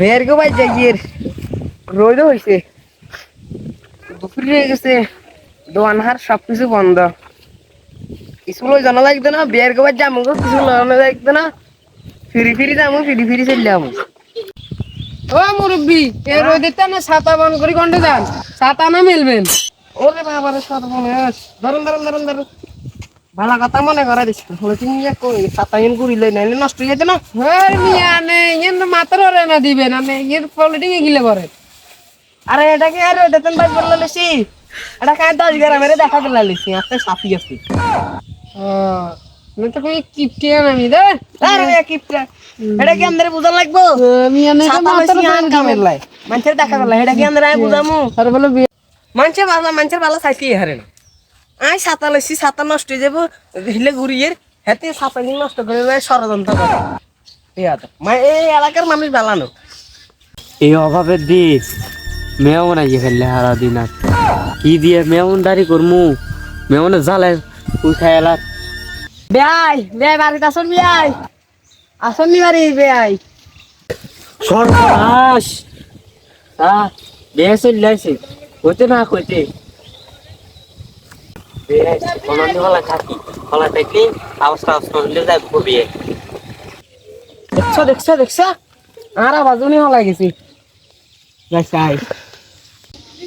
বের গো ভাই যাইয়ে রোদ হইছে দুপুর হয়ে গেছে দোকান হার সবকিছু বন্ধ কিছু লই জানা লাগবে না বের গো ভাই যাবো কিছু লওয়া লাগবে না ফিরি ফিরি যাবো ফিরি ফিরি চলে যাবো ও মুরব্বি এ রোদেতে না ছাতা বন্ধ করে কোনটা যান ছাতা না মিলবেন ওরে বাবা রে সর্বনাশ ধরুন ধরুন ধরুন ধরুন ভালো কথা মনে করা দিচ্ছি হয়েছে নিয়ে কই সাতাইন করিলে নাইলে নষ্ট হয়ে যেত না হ্যাঁ মিয়া নে ইয়েন তো মাত্র রে না দিবেন আমি এর পলিটিং এ গিলে করে আরে এটা কি আর এটা তুমি বললে লিসি এটা কাই 10 গ্রামের দেখা দিলা লিসি আস্তে সাপি আছে ও আমি তো কই কিপটিয়া নামি দে আরে কিপটা এটা কি আমাদের বুঝা লাগবো মিয়া নে তো মাত্র আন কামের লাই মানুষের দেখা দিলা এটা কি আমরা বুঝামু আর বলে মানুষের ভালো চাইছি হারে না আই ছাতা লইছি ছাতা নষ্ট হয়ে যাবো হিলে ঘুরিয়ে হেতে ছাতা নিয়ে নষ্ট করে ষড়যন্ত্র করে এই এলাকার মানুষ বালানো এই অভাবের দিস মেয়ন আইয়ে ফেললে হারা দিন আর কি দিয়ে মেয়ন দাঁড়ি করমু মেয়নে জালে উঠাই এলার বেআই বেআই বাড়িতে আসুন বেআই আসুন নি বাড়ি বেআই সর্বনাশ বেয়ে চলে আসে হইতে না কইতে কলনি হলা থাকি হলা থাকলে অবস্থা হলে যাই বিয়ে দেখছো আর আবাজুনি হলা গেছি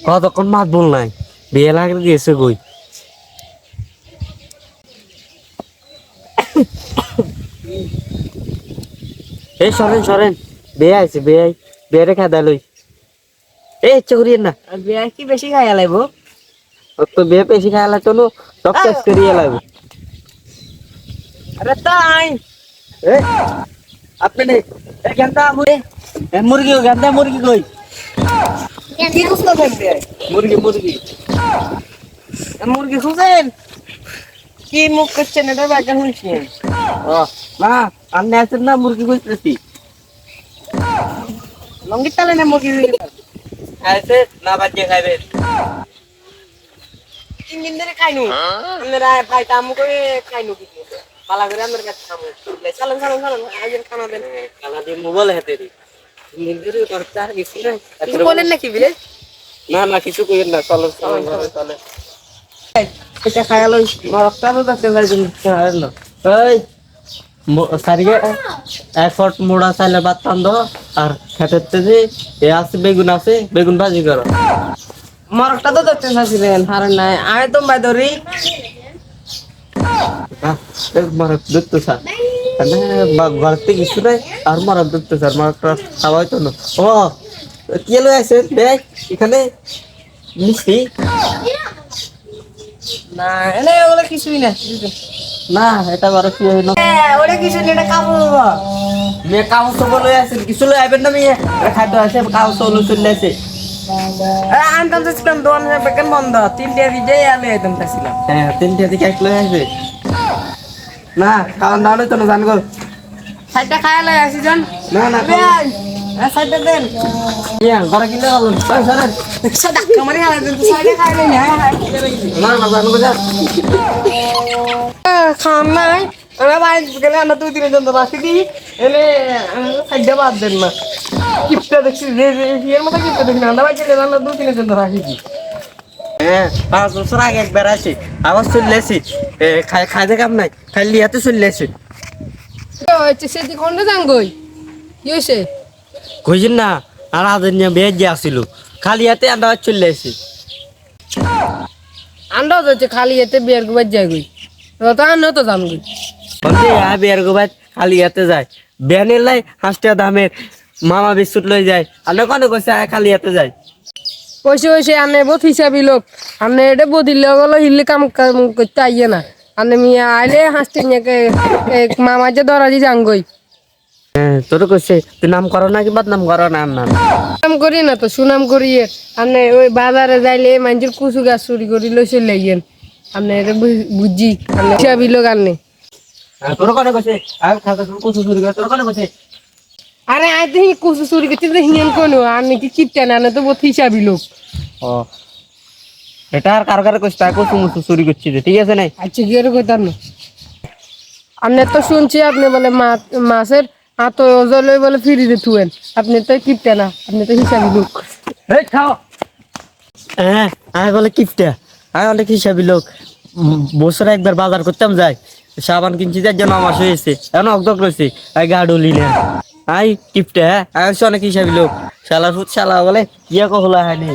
কতক্ষণ মাত বল নাই বিয়ে লাগলে গেছে কই এই সরেন বেয়ে আইছে বেয়ে খাদা লই এই চৌরিয়ে না বেআই কি বেশি খাইয়া লাগবো তো বিয়ে বেশি খাইলা তো সব শেষ করিয়ে লাগবে আরে তাই আপনি গেন্দা মুরগি গেন্দা মুরগি কই কি খুঁজতে থাকবে মুরগি মুরগি খুঁজেন কি মুখ করছেন এটা বাগা শুনছেন ও না আপনি আছেন না মুরগি কইতেছি লঙ্গি তালে না মুরগি আইছে না বাজে খাইবে 3 দিন ধরে খাইনু আমরা খাইতা আমু করে খাইনু কিছু পালা করে আমার কাছে খামু চালন আজের খানা দেন কালা দিয়ে মোবাইল হাতে দি নিন্দুরে দরকার কিছু না কিছু বলেন নাকি বিলে না কিছু কইেন না চলো এটা খায়া লই মরকটা তো দেখতে পারছেন না এই সারিগে এক ফট মোড়া চাইলে ভাত টান আর খেতেতে যে এ আছে বেগুন ভাজি করো মরকটা তো দেখতে চাইছিলেন আর নাই আয় তো ভাই ধরি মারক দেখতো স্যার ঘরতে কিছু নাই আর মারক দেখতো স্যার মারকটা খাওয়াই তো না ও কি লই আছে দেখ এখানে মিষ্টি না এনে ওগুলো কিছুই না না এটা বড় কি হইলো ওটা কিছু না এটা কাপড় মে কাউ সব লই আছে কিছু লই আইবেন না মেয়ে খাইতো আছে কাউ সব লই চলে আছে আনতাম চাইছিলাম দোকান বেকান বন্ধ 3টা ভিজে আলে আইতাম চাইছিলাম হ্যাঁ 3টা দিকে এক লই আসবে না খাওয়ান দাও তো না জানগো সাইডটা খায়া লই আসি জন না সাইডটা দেন ইয়া ঘরে কিনে হলো স্যার সাদা কামারে হালা দেন সাইডে খায়া লই না না জানগো যা খাম নাই আমরা বাইরে গেলে আমরা 2-3 জন রাখি দিই এলে সাইডটা বাদ দেন না কিপটা দেখছি এর মতো কিপটা দেখি না আমরা বাইরে গেলে আমরা 2-3 জন রাখি দিই হ্যাঁ 5 বছর আগে একবার আসি আবার চলে আসি খাইতে কাম নাই খালি হাতে চলে আসি সেটি কোনটা যান গই কি হইছে কইছেন না আর আদের নিয়ে বেজ যে আসিল খালি হাতে আমরা চলে আসি আন্দাজ হচ্ছে খালি এতে বিয়ার গুবাই যায় গই তো আনো তো যাম গই বলতে বিয়ার গোবাত খালি হাতে যায় বেনের লাই 5 টাকা দামের মামা বিস্কুট লই যায় আর কোন কইছে খালি হাতে যায় কইছে আনে বহুত হিসাবি লোক আনে এটা বদিলে গেলো হিলে কাম করতে আইয়ে না আনে মিয়া আইলে হাসতে নিয়ে মামা যে দরাজি যান গই হ্যাঁ তোর কইছে তুই নাম করো না কি বদনাম করো না নাম নাম করি না তো সুনাম করিয়ে আনে ওই বাজারে যাইলে মানুষের কুচু গাছ চুরি করি লই চলে আইয়েন আনে এটা বুঝি আনে হিসাবি লোক আনে তোর কোন কইছে আর খাতা কুচু চুরি করে তোর কোন কইছে আরে আই দেখি কুচু চুরি করতে হিনেন কোনো আনে কি কিপটা না আনে তো বহুত হিসাবি লোক ও এটা আর কার কইছে তা কুচু মুচু চুরি করছিস ঠিক আছে নাই আচ্ছা কি করে কইতাম না আপনি তো শুনছি আপনি বলে মাছের আর তো জলে বলে ফিরিতে থুয়েন আপনি তো কিপটা না আপনি তো হিসাবি লোক এই খাও হ্যাঁ আমি বলে কিপটা আমি অনেক হিসাবি লোক বছরে একবার বাজার করতাম যাই সাবান কিনছি যার জন্য আমার হয়েছে এখন অগদক রয়েছে গা ডলি না আই কিপটা হ্যাঁ আমি অনেক হিসাবি লোক শালা ফুট শালা বলে ইয়ে কহলা হয়নি